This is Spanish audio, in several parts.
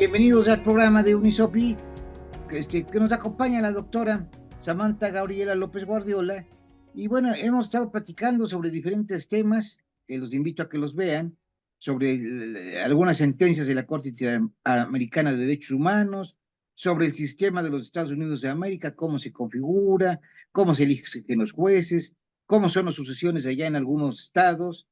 Bienvenidos al programa de Unisopi, que nos acompaña la doctora Samantha Gabriela López Guardiola. Y bueno, hemos estado platicando sobre diferentes temas, que los invito a que los vean, sobre algunas sentencias de la Corte Interamericana de Derechos Humanos, sobre el sistema de los Estados Unidos de América, cómo se configura, cómo se eligen los jueces, cómo son las sucesiones allá en algunos estados.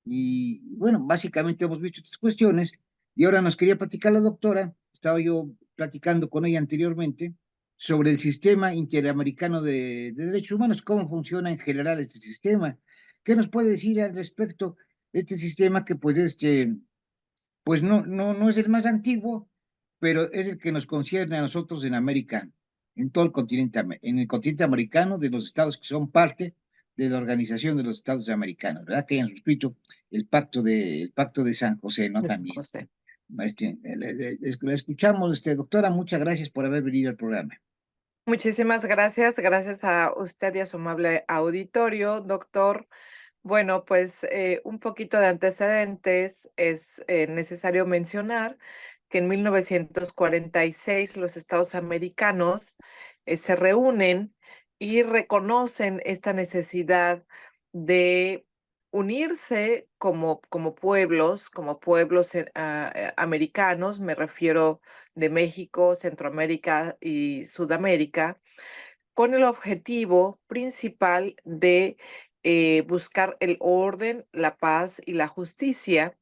Y bueno, básicamente hemos visto estas cuestiones y ahora nos quería platicar la doctora, estaba yo platicando con ella anteriormente sobre el sistema interamericano de derechos humanos, cómo funciona en general este sistema. ¿Qué nos puede decir al respecto de este sistema que pues no es el más antiguo, pero es el que nos concierne a nosotros en América, en todo el continente, en el continente americano, de los estados que son parte de la Organización de los Estados Americanos, ¿verdad? Que hayan suscrito el pacto de San José, ¿no? De San También. José. La escuchamos, doctora, muchas gracias por haber venido al programa. Muchísimas gracias, gracias a usted y a su amable auditorio, doctor. Bueno, pues un poquito de antecedentes es necesario mencionar que en 1946 los estados americanos se reúnen y reconocen esta necesidad de unirse como pueblos americanos, me refiero de México, Centroamérica y Sudamérica, con el objetivo principal de buscar el orden, la paz y la justicia,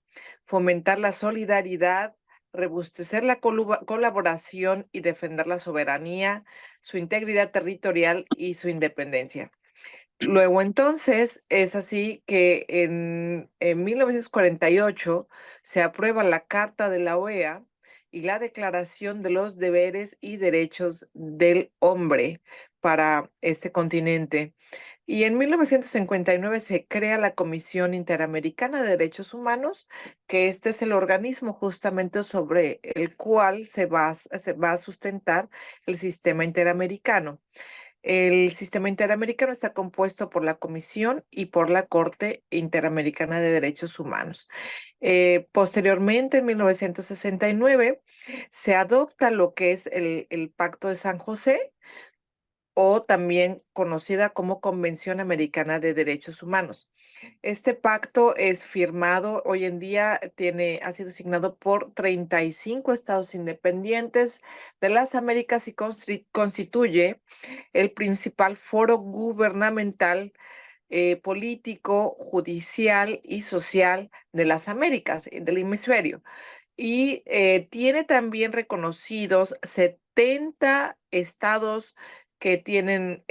fomentar la solidaridad, robustecer la colaboración y defender la soberanía, su integridad territorial y su independencia. Luego entonces es así que en 1948 se aprueba la Carta de la OEA y la Declaración de los Deberes y Derechos del Hombre para este continente. Y en 1959 se crea la Comisión Interamericana de Derechos Humanos, que este es el organismo justamente sobre el cual se va a sustentar el sistema interamericano. El sistema interamericano está compuesto por la Comisión y por la Corte Interamericana de Derechos Humanos. Posteriormente, en 1969, se adopta lo que es el Pacto de San José, o también conocida como Convención Americana de Derechos Humanos. Este pacto es firmado, hoy en día ha sido signado por 35 estados independientes de las Américas y constituye el principal foro gubernamental, político, judicial y social de las Américas, del hemisferio. Y tiene también reconocidos 70 estados que tienen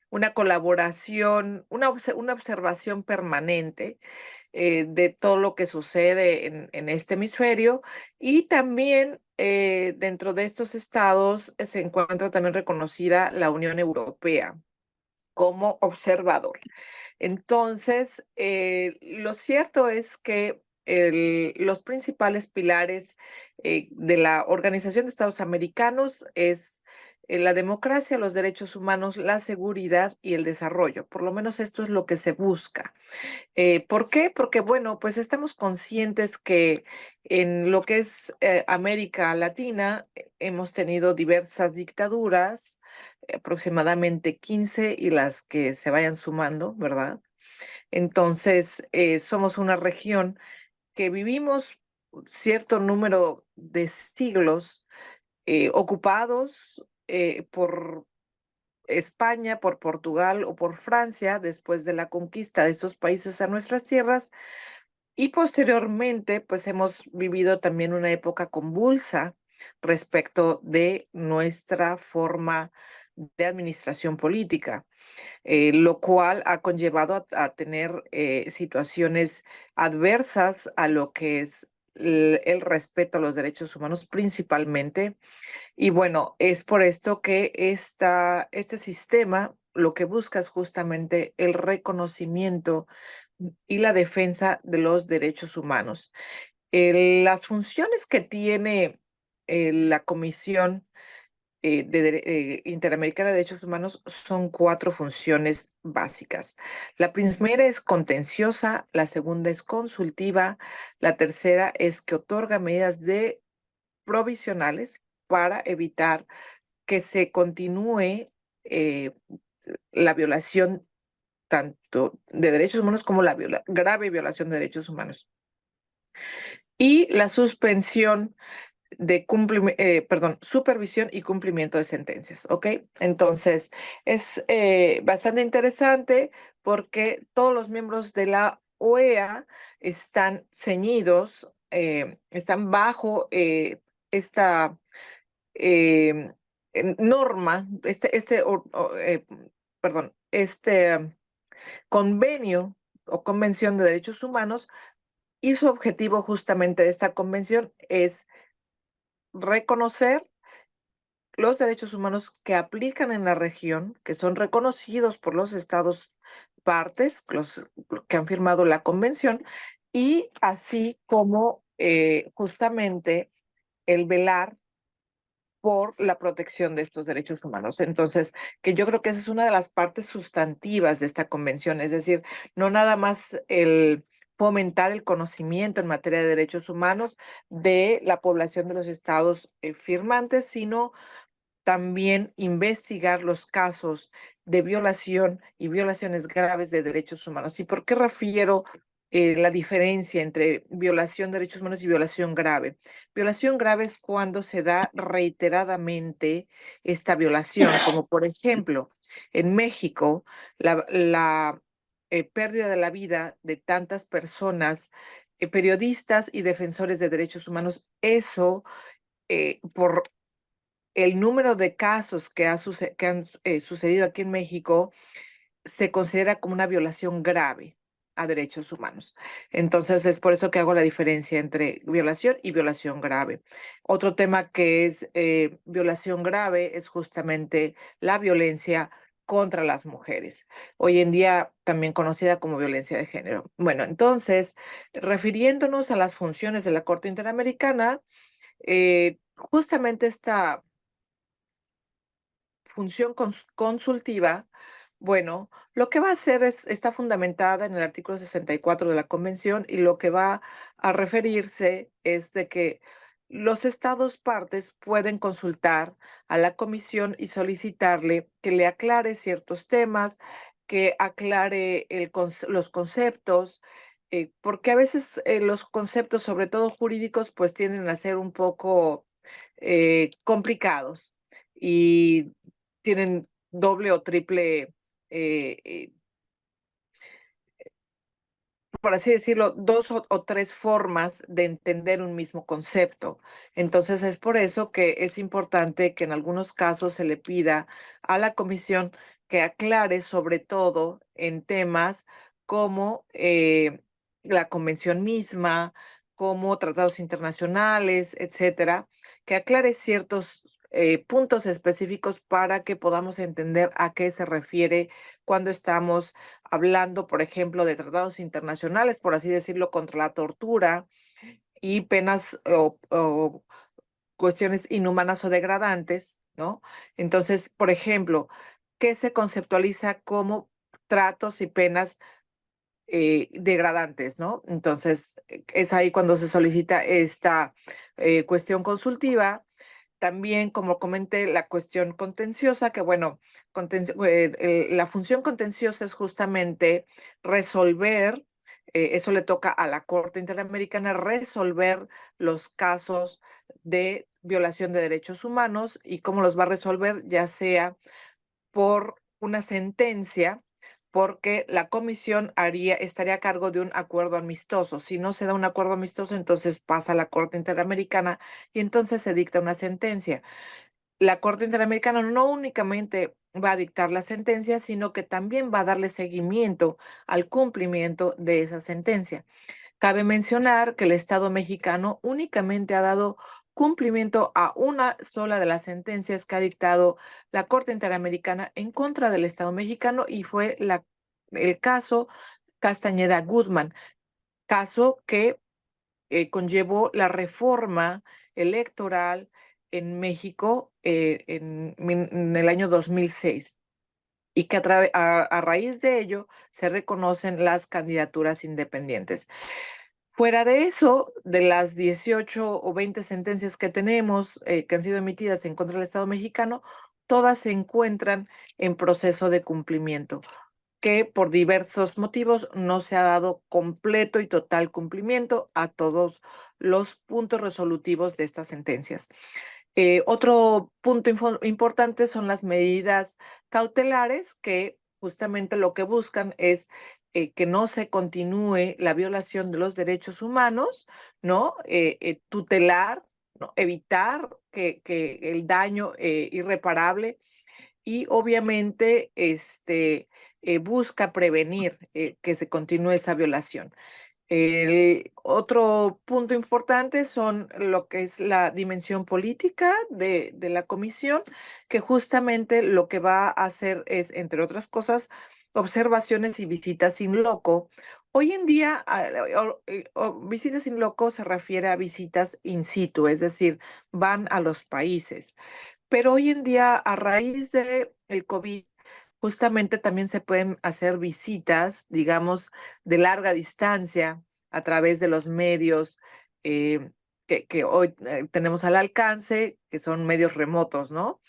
una colaboración, una observación permanente de todo lo que sucede en este hemisferio. Y también dentro de estos estados se encuentra también reconocida la Unión Europea como observador. Entonces, lo cierto es que los principales pilares de la Organización de Estados Americanos es la democracia, los derechos humanos, la seguridad y el desarrollo. Por lo menos esto es lo que se busca. ¿Por qué? Porque, bueno, pues estamos conscientes que en lo que es América Latina hemos tenido diversas dictaduras, aproximadamente 15 y las que se vayan sumando, ¿verdad? Entonces, somos una región que vivimos cierto número de siglos ocupados por España, por Portugal o por Francia después de la conquista de estos países a nuestras tierras, y posteriormente pues hemos vivido también una época convulsa respecto de nuestra forma de administración política, lo cual ha conllevado a tener situaciones adversas a lo que es el respeto a los derechos humanos principalmente. Y bueno, es por esto que este sistema lo que busca es justamente el reconocimiento y la defensa de los derechos humanos. Las funciones que tiene la Comisión Interamericana de Derechos Humanos son 4 funciones básicas. La primera es contenciosa, la segunda es consultiva, la tercera es que otorga medidas de provisionales para evitar que se continúe eh, la violación tanto de derechos humanos como la grave violación de derechos humanos. Y la suspensión de supervisión y cumplimiento de sentencias, ¿ok? Entonces, es bastante interesante porque todos los miembros de la OEA están ceñidos, están bajo esta norma, este convenio o convención de derechos humanos, y su objetivo justamente de esta convención es reconocer los derechos humanos que aplican en la región, que son reconocidos por los estados partes, los que han firmado la convención, y así como justamente el velar por la protección de estos derechos humanos. Entonces, que yo creo que esa es una de las partes sustantivas de esta convención, es decir, no nada más el fomentar el conocimiento en materia de derechos humanos de la población de los estados firmantes, sino también investigar los casos de violación y violaciones graves de derechos humanos. ¿Y por qué refiero la diferencia entre violación de derechos humanos y violación grave? Violación grave es cuando se da reiteradamente esta violación, como por ejemplo, en México, la pérdida de la vida de tantas personas, periodistas y defensores de derechos humanos, eso por el número de casos que han sucedido aquí en México se considera como una violación grave a derechos humanos. Entonces, es por eso que hago la diferencia entre violación y violación grave. Otro tema que es violación grave es justamente la violencia contra las mujeres, hoy en día también conocida como violencia de género. Bueno, entonces, refiriéndonos a las funciones de la Corte Interamericana, justamente esta función consultiva, bueno, lo que va a hacer está fundamentada en el artículo 64 de la Convención, y lo que va a referirse es de que los estados partes pueden consultar a la comisión y solicitarle que le aclare ciertos temas, que aclare los conceptos, porque a veces los conceptos, sobre todo jurídicos, pues tienden a ser un poco complicados y tienen doble o triple, por así decirlo, 2 o 3 formas de entender un mismo concepto. Entonces, es por eso que es importante que en algunos casos se le pida a la comisión que aclare, sobre todo en temas como, la convención misma, como tratados internacionales, etcétera, que aclare ciertos, puntos específicos para que podamos entender a qué se refiere cuando estamos hablando, por ejemplo, de tratados internacionales, por así decirlo, contra la tortura y penas o cuestiones inhumanas o degradantes, ¿no? Entonces, por ejemplo, ¿qué se conceptualiza como tratos y penas degradantes, ¿no? Entonces, es ahí cuando se solicita esta cuestión consultiva. También, como comenté, la cuestión contenciosa, que bueno, la función contenciosa es justamente resolver, eso le toca a la Corte Interamericana, resolver los casos de violación de derechos humanos. ¿Y cómo los va a resolver? Ya sea por una sentencia, porque la comisión estaría a cargo de un acuerdo amistoso. Si no se da un acuerdo amistoso, entonces pasa a la Corte Interamericana y entonces se dicta una sentencia. La Corte Interamericana no únicamente va a dictar la sentencia, sino que también va a darle seguimiento al cumplimiento de esa sentencia. Cabe mencionar que el Estado mexicano únicamente ha dado cumplimiento a una sola de las sentencias que ha dictado la Corte Interamericana en contra del Estado mexicano, y fue el caso Castañeda Guzmán, caso que conllevó la reforma electoral en México en el año 2006, y que a raíz de ello se reconocen las candidaturas independientes. Fuera de eso, de las 18 o 20 sentencias que tenemos que han sido emitidas en contra del Estado mexicano, todas se encuentran en proceso de cumplimiento, que por diversos motivos no se ha dado completo y total cumplimiento a todos los puntos resolutivos de estas sentencias. Otro punto importante son las medidas cautelares, que justamente lo que buscan es que no se continúe la violación de los derechos humanos, ¿no? Tutelar, ¿no? Evitar que el daño irreparable, y obviamente busca prevenir que se continúe esa violación. El otro punto importante son lo que es la dimensión política de la comisión, que justamente lo que va a hacer es, entre otras cosas, observaciones y visitas in loco. Hoy en día, visitas in loco se refiere a visitas in situ, es decir, van a los países. Pero hoy en día, a raíz de el COVID, justamente también se pueden hacer visitas, digamos, de larga distancia a través de los medios eh, que hoy tenemos al alcance, que son medios remotos, ¿no?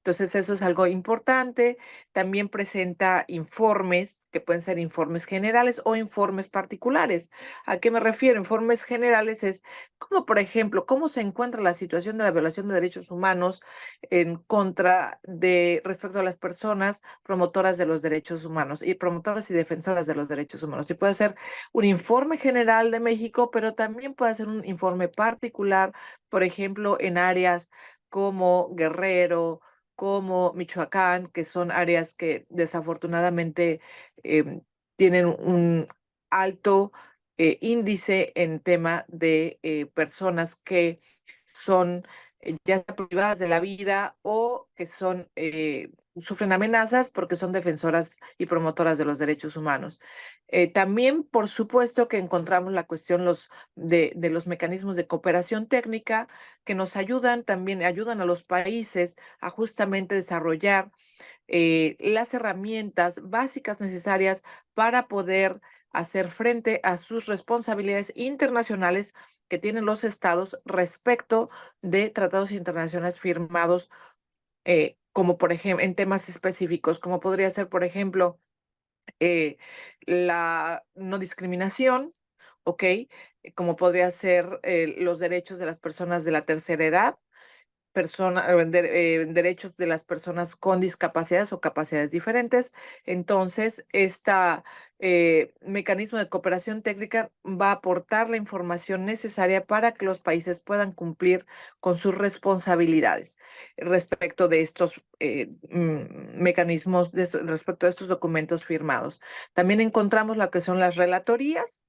Entonces, eso es algo importante. También presenta informes, que pueden ser informes generales o informes particulares. ¿A qué me refiero? Informes generales es como, por ejemplo, cómo se encuentra la situación de la violación de derechos humanos en contra de, respecto a las personas promotoras de los derechos humanos y promotoras y defensoras de los derechos humanos. Y puede ser un informe general de México, pero también puede ser un informe particular, por ejemplo, en áreas como Guerrero, como Michoacán, que son áreas que desafortunadamente em, tienen un alto índice en tema de personas que son ya sea privadas de la vida o que son, sufren amenazas porque son defensoras y promotoras de los derechos humanos. También, por supuesto, que encontramos la cuestión de los mecanismos de cooperación técnica, que nos ayudan, también ayudan a los países a justamente desarrollar las herramientas básicas necesarias para poder hacer frente a sus responsabilidades internacionales que tienen los estados respecto de tratados internacionales firmados, como por ejemplo en temas específicos, como podría ser, por ejemplo, eh, la no discriminación, ¿ok? Como podría ser los derechos de las personas de la tercera edad, derechos de las personas con discapacidades o capacidades diferentes. Entonces, este mecanismo de cooperación técnica va a aportar la información necesaria para que los países puedan cumplir con sus responsabilidades respecto de estos mecanismos, respecto a estos documentos firmados. También encontramos lo que son las relatorías.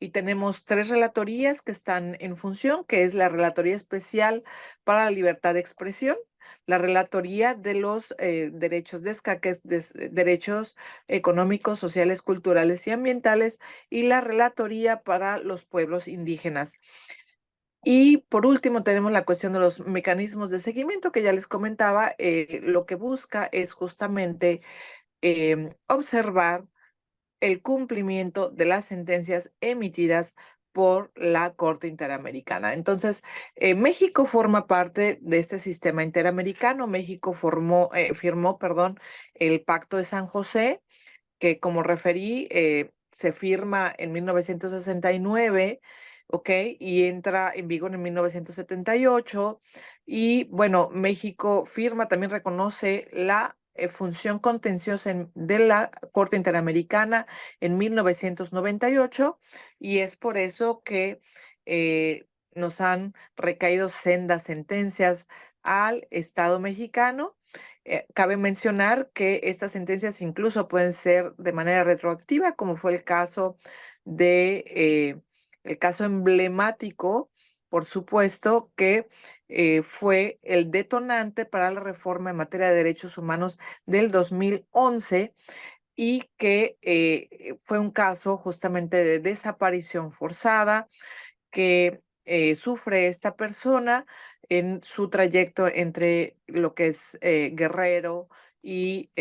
Y tenemos 3 relatorías que están en función, que es la Relatoría Especial para la Libertad de Expresión, la Relatoría de los derechos derechos económicos, sociales, culturales y ambientales, y la Relatoría para los pueblos indígenas. Y por último, tenemos la cuestión de los mecanismos de seguimiento que ya les comentaba. Lo que busca es justamente observar el cumplimiento de las sentencias emitidas por la Corte Interamericana. Entonces, México forma parte de este sistema interamericano. México firmó, perdón, el Pacto de San José, que como referí, se firma en 1969, ¿ok? Y entra en vigor en 1978. Y bueno, México firma, también reconoce la función contenciosa de la Corte Interamericana en 1998, y es por eso que nos han recaído sendas sentencias al Estado mexicano. Cabe mencionar que estas sentencias incluso pueden ser de manera retroactiva, como fue el caso emblemático, por supuesto, que fue el detonante para la reforma en materia de derechos humanos del 2011, y que fue un caso justamente de desaparición forzada que sufre esta persona en su trayecto entre lo que es Guerrero y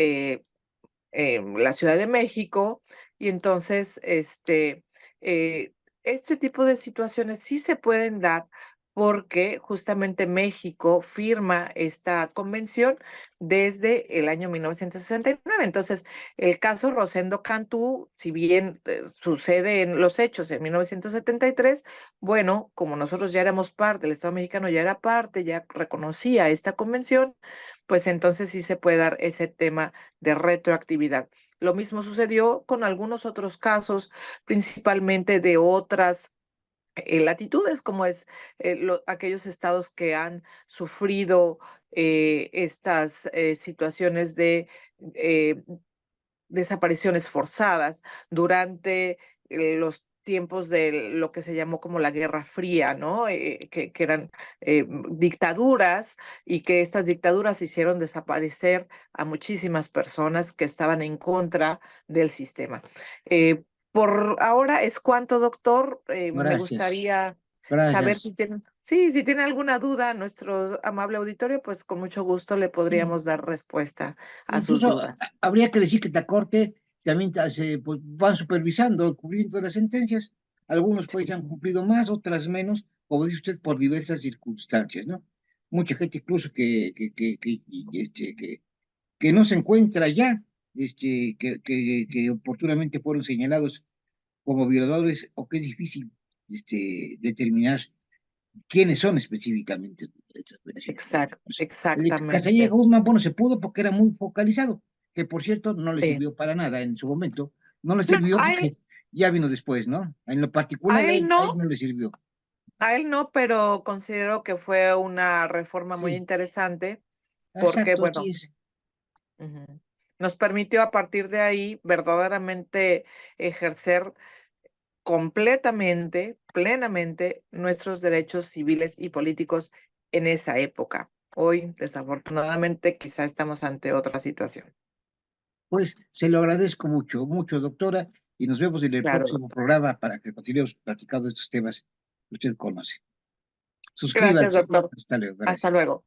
la Ciudad de México. Y entonces, Este tipo de situaciones sí se pueden dar porque justamente México firma esta convención desde el año 1969. Entonces, el caso Rosendo Cantú, si bien sucede en los hechos en 1973, bueno, como nosotros ya éramos parte, el Estado mexicano ya era parte, ya reconocía esta convención, pues entonces sí se puede dar ese tema de retroactividad. Lo mismo sucedió con algunos otros casos, principalmente de otras latitudes, como es aquellos estados que han sufrido estas situaciones de eh, desapariciones forzadas durante los tiempos de lo que se llamó como la Guerra Fría, ¿no? Que eran dictaduras y que estas dictaduras hicieron desaparecer a muchísimas personas que estaban en contra del sistema. Por ahora es cuanto, doctor. Me Gracias, gustaría saber gracias. si tienen, sí, si tiene alguna duda, nuestro amable auditorio, pues con mucho gusto le Sí. podríamos dar respuesta a sus Incluso dudas. habría que decir que la Corte también pues, van supervisando el cumplimiento de las sentencias. Algunos países han cumplido más, otras menos, como dice usted, por diversas circunstancias, ¿no? Mucha gente incluso que no se encuentra ya, que oportunamente fueron señalados como violadores o que es difícil determinar quiénes son específicamente estas personas. El de Castañeda Exactamente. Guzmán, bueno, se pudo porque era muy focalizado, que por cierto no le Sí. sirvió para nada en su momento, no le No, sirvió porque ya vino después, ¿no? En lo particular a él a él no, no le sirvió. a él no, pero considero que fue una reforma muy Sí, interesante porque, exacto, así bueno, es. ujú, nos permitió a partir de ahí verdaderamente ejercer completamente, plenamente nuestros derechos civiles y políticos en esa época. Hoy, desafortunadamente, quizá estamos ante otra situación. Pues se lo agradezco mucho, mucho, doctora, y nos vemos en el Claro, próximo doctor. programa para que continuemos platicando de estos temas que usted conoce. Gracias, Suscríbanse. doctor. Hasta luego, Hasta gracias. luego.